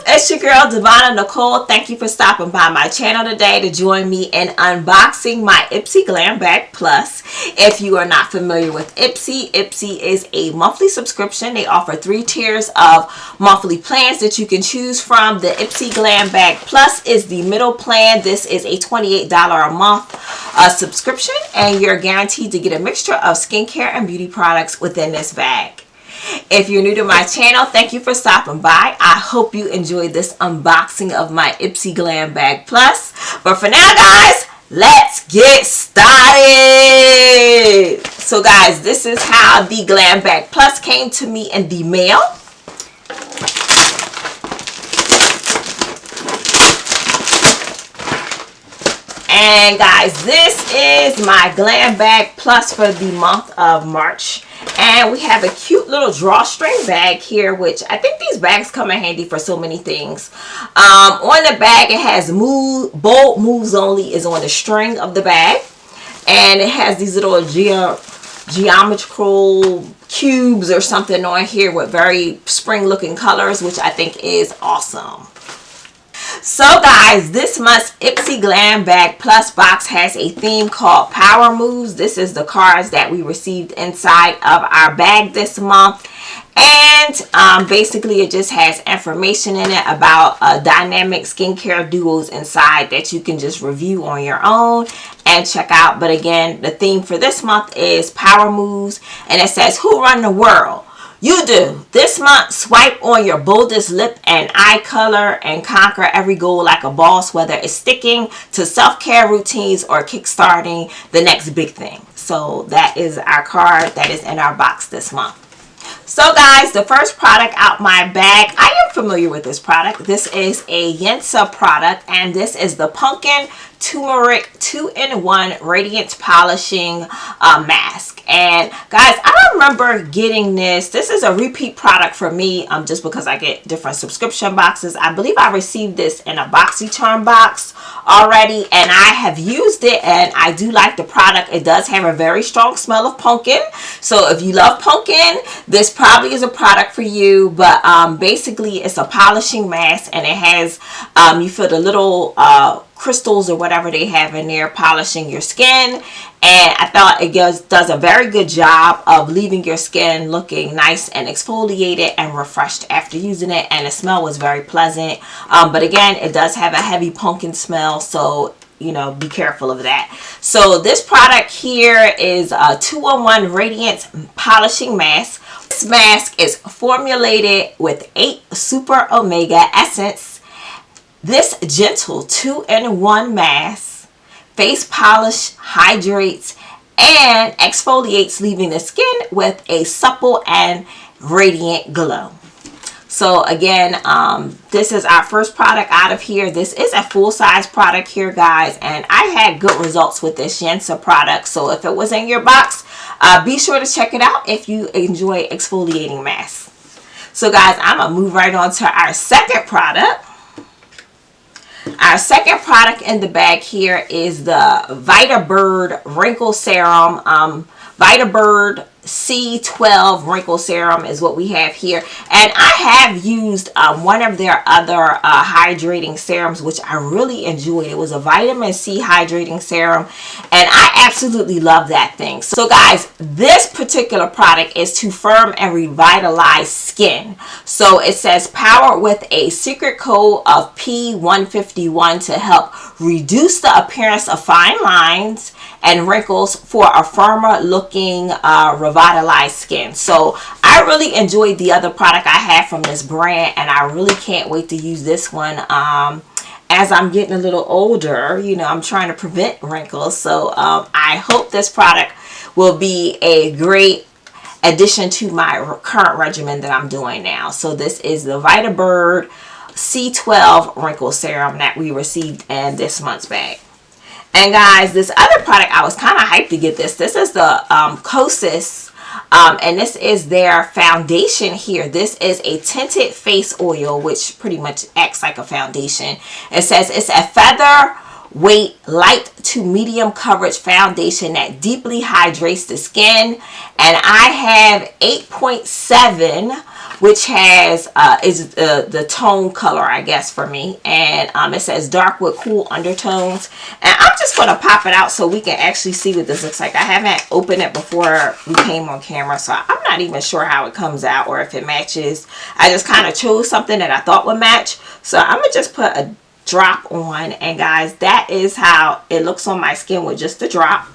It's your girl Devonna Nicole. Thank you for stopping by my channel today to join me in unboxing my IPSY Glam Bag Plus. If you are not familiar with IPSY, IPSY is a monthly subscription. They offer 3 tiers of monthly plans that you can choose from. The IPSY Glam Bag Plus is the middle plan. This is a $28 a month subscription, and you're guaranteed to get a mixture of skincare and beauty products within this bag. If you're new to my channel, thank you for stopping by. I hope you enjoyed this unboxing of my IPSY Glam Bag Plus. But for now, guys, let's get started. So guys, this is how the Glam Bag Plus came to me in the mail. And guys, this is my Glam Bag Plus for the month of March. And we have a cute little drawstring bag here, which I think these bags come in handy for so many things. On the bag, it has bold moves only is on the string of the bag. And it has these little geometrical cubes or something on here with very spring looking colors, which I think is awesome. So guys, this month's IPSY Glam Bag Plus box has a theme called Power Moves. This is the cards that we received inside of our bag this month. And basically it just has information in it about dynamic skincare duos inside that you can just review on your own and check out. But again, the theme for this month is Power Moves, and it says, who run the world? You do. This month, swipe on your boldest lip and eye color and conquer every goal like a boss, whether it's sticking to self-care routines or kickstarting the next big thing. So that is our card that is in our box this month. So guys, the first product out my bag, I am familiar with this product. This is a IPSY product, and this is the Pumpkin Turmeric 2-in-1 Radiance Polishing Mask. And guys, I remember getting this. This is a repeat product for me, just because I get different subscription boxes. I believe I received this in a BoxyCharm box already, and I have used it, and I do like the product. It does have a very strong smell of pumpkin. So if you love pumpkin, this probably is a product for you. But basically it's a polishing mask, and it has you feel the little crystals or whatever they have in there polishing your skin. And I thought it does a very good job of leaving your skin looking nice and exfoliated and refreshed after using it, and the smell was very pleasant. But again, it does have a heavy pumpkin smell, so you know, be careful of that. So this product here is a 2-in-1 Radiance Polishing Mask. This mask is formulated with 8 Super Omega Essence. This gentle 2-in-1 mask face polish, hydrates, and exfoliates, leaving the skin with a supple and radiant glow. So again, this is our first product out of here. This is a full-size product here, guys, and I had good results with this IPSY product. So if it was in your box, be sure to check it out if you enjoy exfoliating masks. So guys, I'm gonna move right on to our second product. Our second product in the bag here is the VitaBird Wrinkle Serum. VitaBird C12 Wrinkle Serum is what we have here. And I have used one of their other hydrating serums, which I really enjoyed. It was a vitamin C hydrating serum, and I absolutely love that thing. So guys, this particular product is to firm and revitalize skin. So it says powered with a secret code of P151 to help reduce the appearance of fine lines and wrinkles for a firmer looking revitalized skin. So I really enjoyed the other product I had from this brand, and I really can't wait to use this one. As I'm getting a little older, you know, I'm trying to prevent wrinkles. So I hope this product will be a great addition to my current regimen that I'm doing now. So this is the VitaBird C12 Wrinkle Serum that we received in this month's bag. And guys, this other product, I was kind of hyped to get this. This is the Kosas, and this is their foundation here. This is a tinted face oil, which pretty much acts like a foundation. It says it's a feather weight light to medium coverage foundation that deeply hydrates the skin, and I have 8.7 which has is the tone color, I guess, for me. And it says dark with cool undertones. And I'm just going to pop it out so we can actually see what this looks like. I haven't opened it before we came on camera, so I'm not even sure how it comes out or if it matches. I just kind of chose something that I thought would match. So I'm going to just put a drop on. And guys, that is how it looks on my skin with just a drop.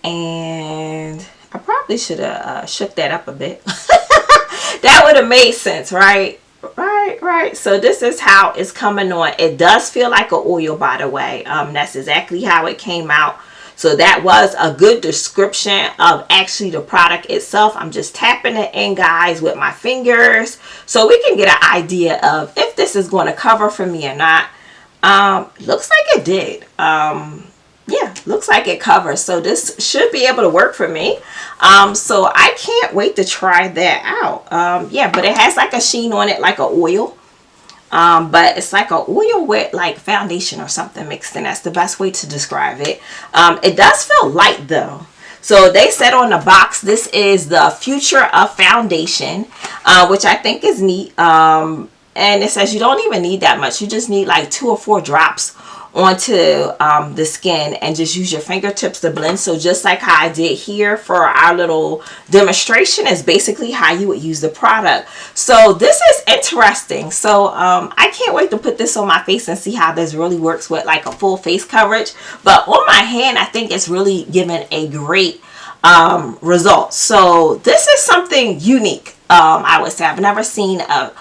And I probably should have shook that up a bit. That would have made sense, right? Right. So this is how it's coming on. It does feel like an oil, by the way. That's exactly how it came out. So that was a good description of actually the product itself. I'm just tapping it in, guys, with my fingers so we can get an idea of if this is going to cover for me or not. Looks like it did. Yeah, looks like it covers. So this should be able to work for me. So I can't wait to try that out. Yeah, but it has like a sheen on it, like an oil. But it's like an oil with like foundation or something mixed in. That's the best way to describe it. It does feel light though. So they said on the box, this is the future of foundation, which I think is neat. And it says you don't even need that much. You just need like 2 or 4 drops onto the skin and just use your fingertips to blend. So just like how I did here for our little demonstration is basically how you would use the product. So this is interesting. So I can't wait to put this on my face and see how this really works with like a full face coverage. But on my hand, I think it's really given a great result. So this is something unique. I would say I've never seen a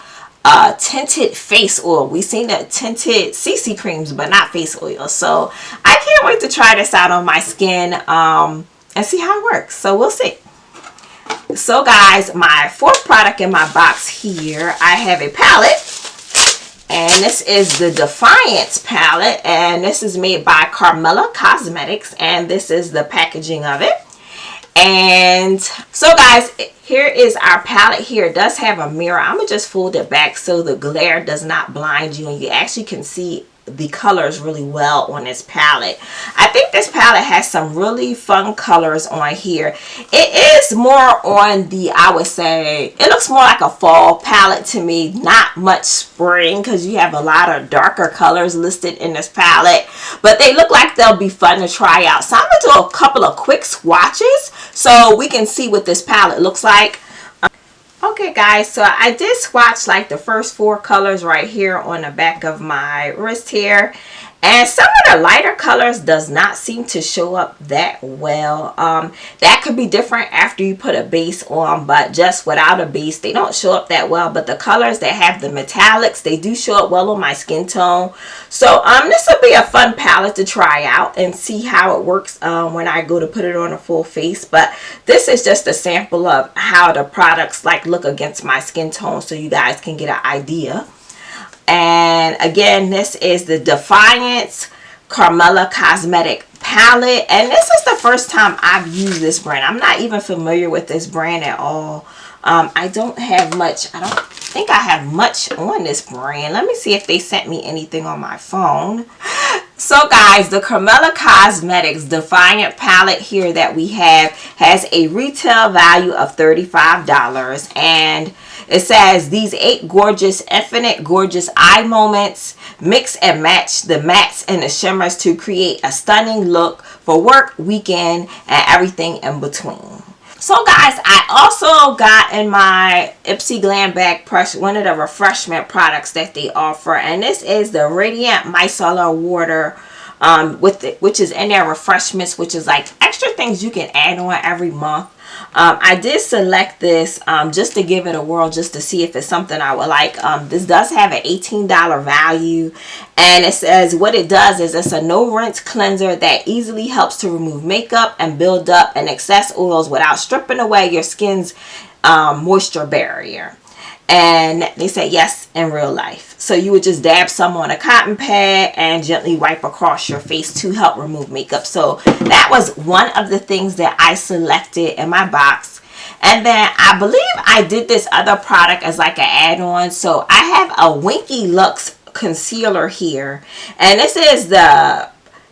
tinted face oil. We've seen the tinted CC creams, but not face oil. So I can't wait to try this out on my skin and see how it works. So we'll see. So guys, my 4th product in my box here, I have a palette. And this is the Defiance palette. And this is made by Carmella Cosmetics. And this is the packaging of it. And so guys, here is our palette here. It does have a mirror. I'm going to just fold it back so the glare does not blind you and you actually can see the colors really well on this palette. I think this palette has some really fun colors on here. It is more on the, I would say, it looks more like a fall palette to me. Not much spring because you have a lot of darker colors listed in this palette. But they look like they'll be fun to try out. So I'm going to do a couple of quick swatches so we can see what this palette looks like. Okay guys, so I did swatch like the first 4 colors right here on the back of my wrist here. And some of the lighter colors does not seem to show up that well. That could be different after you put a base on, but just without a base, they don't show up that well. But the colors that have the metallics, they do show up well on my skin tone. So this will be a fun palette to try out and see how it works when I go to put it on a full face. But this is just a sample of how the products like look against my skin tone so you guys can get an idea. And again, this is the Defiance Carmella Cosmetic palette. And this is the first time I've used this brand. I'm not even familiar with this brand at all. I don't have much. I don't think I have much on this brand. Let me see if they sent me anything on my phone. So guys, the Carmella Cosmetics Defiant palette here that we have has a retail value of $35. And it says these 8 gorgeous, infinite gorgeous eye moments mix and match the mattes and the shimmers to create a stunning look for work, weekend, and everything in between. So guys, I also got in my IPSY Glam bag one of the refreshment products that they offer, and this is the Radiant Micellar Water, which is in their refreshments, which is like extra things you can add on every month. I did select this just to give it a whirl, just to see if it's something I would like. This does have an $18 value, and it says what it does is it's a no rinse cleanser that easily helps to remove makeup and build up and excess oils without stripping away your skin's moisture barrier. And they say yes, in real life. So you would just dab some on a cotton pad and gently wipe across your face to help remove makeup. So that was one of the things that I selected in my box. And then I believe I did this other product as like an add-on. So I have a Winky Lux concealer here. And this is the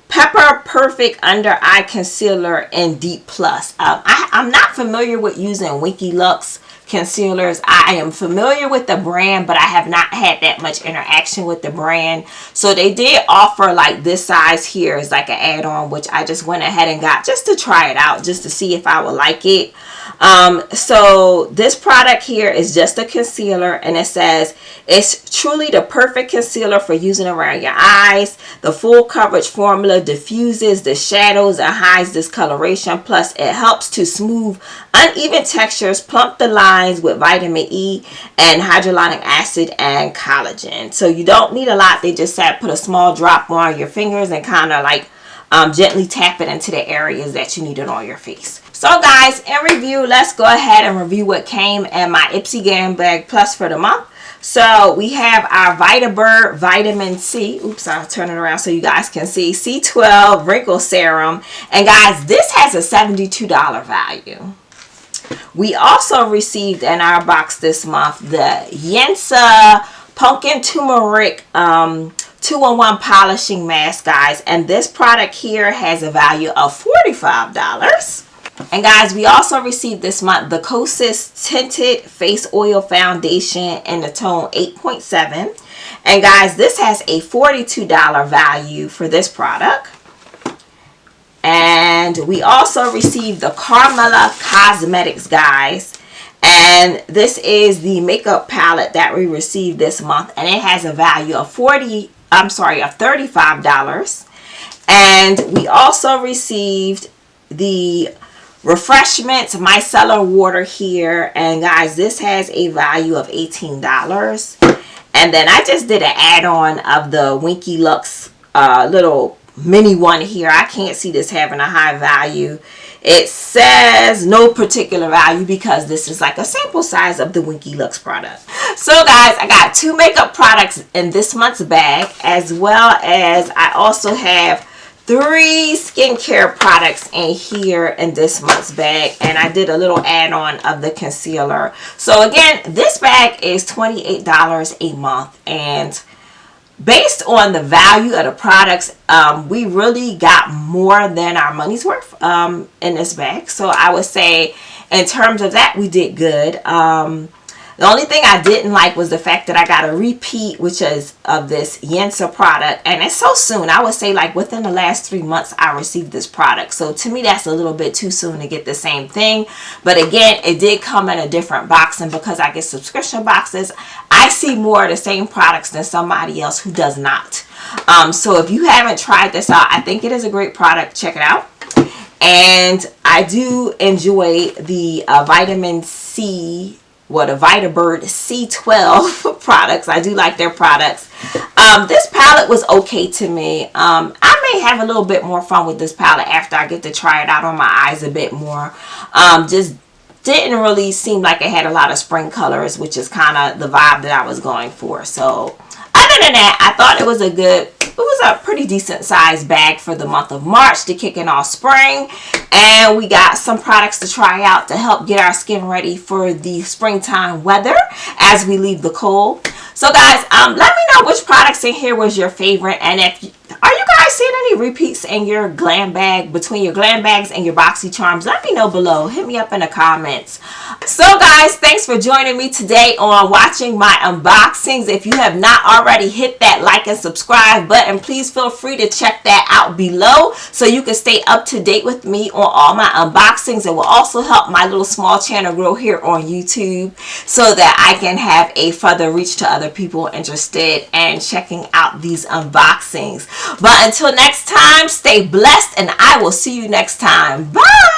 Pepper Perfect Under Eye Concealer in Deep Plus. I'm not familiar with using Winky Lux concealers. I am familiar with the brand, but I have not had that much interaction with the brand. So they did offer like this size here is like an add-on, which I just went ahead and got just to try it out, just to see if I would like it. So this product here is just a concealer, and it says it's truly the perfect concealer for using around your eyes. The full coverage formula diffuses the shadows and hides discoloration, plus it helps to smooth uneven textures, plump the lines with vitamin E and hyaluronic acid and collagen. So you don't need a lot. They just said put a small drop on your fingers and kind of like gently tap it into the areas that you need it on your face. So guys, in review, let's go ahead and review what came in my IPSY Glam Bag Plus for the month. So we have our VitaBurst Vitamin C. Oops, I'll turn it around so you guys can see. C12 Wrinkle Serum. And guys, this has a $72 value. We also received in our box this month the IPSY Pumpkin Turmeric 2-in-1 Polishing Mask, guys. And this product here has a value of $45. And guys, we also received this month the Kosas Tinted Face Oil Foundation in the tone 8.7. And guys, this has a $42 value for this product. And we also received the Carmela Cosmetics, guys. And this is the makeup palette that we received this month. And it has a value of $35. And we also received the Refreshments Micellar Water here. And guys, this has a value of $18. And then I just did an add-on of the Winky Lux little mini one here. I can't see this having a high value. It says no particular value because this is like a sample size of the Winky Lux product. So guys, I got 2 makeup products in this month's bag, as well as I also have 3 skincare products in here in this month's bag, and I did a little add-on of the concealer. So again, this bag is $28 a month, and based on the value of the products, we really got more than our money's worth in this bag. So I would say in terms of that, we did good. The only thing I didn't like was the fact that I got a repeat, which is of this IPSY product. And it's so soon. I would say like within the last 3 months, I received this product. So to me, that's a little bit too soon to get the same thing. But again, it did come in a different box. And because I get subscription boxes, I see more of the same products than somebody else who does not. So if you haven't tried this out, I think it is a great product. Check it out. And I do enjoy the vitamin C, the VitaBurst C12 products. I do like their products. This palette was okay to me. I may have a little bit more fun with this palette after I get to try it out on my eyes a bit more. Just didn't really seem like it had a lot of spring colors, which is kind of the vibe that I was going for. So other than that, I thought it was a pretty decent sized bag for the month of March to kick in all spring. And we got some products to try out to help get our skin ready for the springtime weather as we leave the cold. So guys, let me know which products in here was your favorite, and are you guys seeing any repeats in your glam bag, between your glam bags and your BoxyCharms? Let me know below. Hit me up in the comments. So guys, thanks for joining me today on watching my unboxings. If you have not already hit that like and subscribe button, please feel free to check that out below so you can stay up to date with me on all my unboxings. It will also help my little small channel grow here on YouTube so that I can have a further reach to other people interested in checking out these unboxings. But until next time, stay blessed, and I will see you next time. Bye!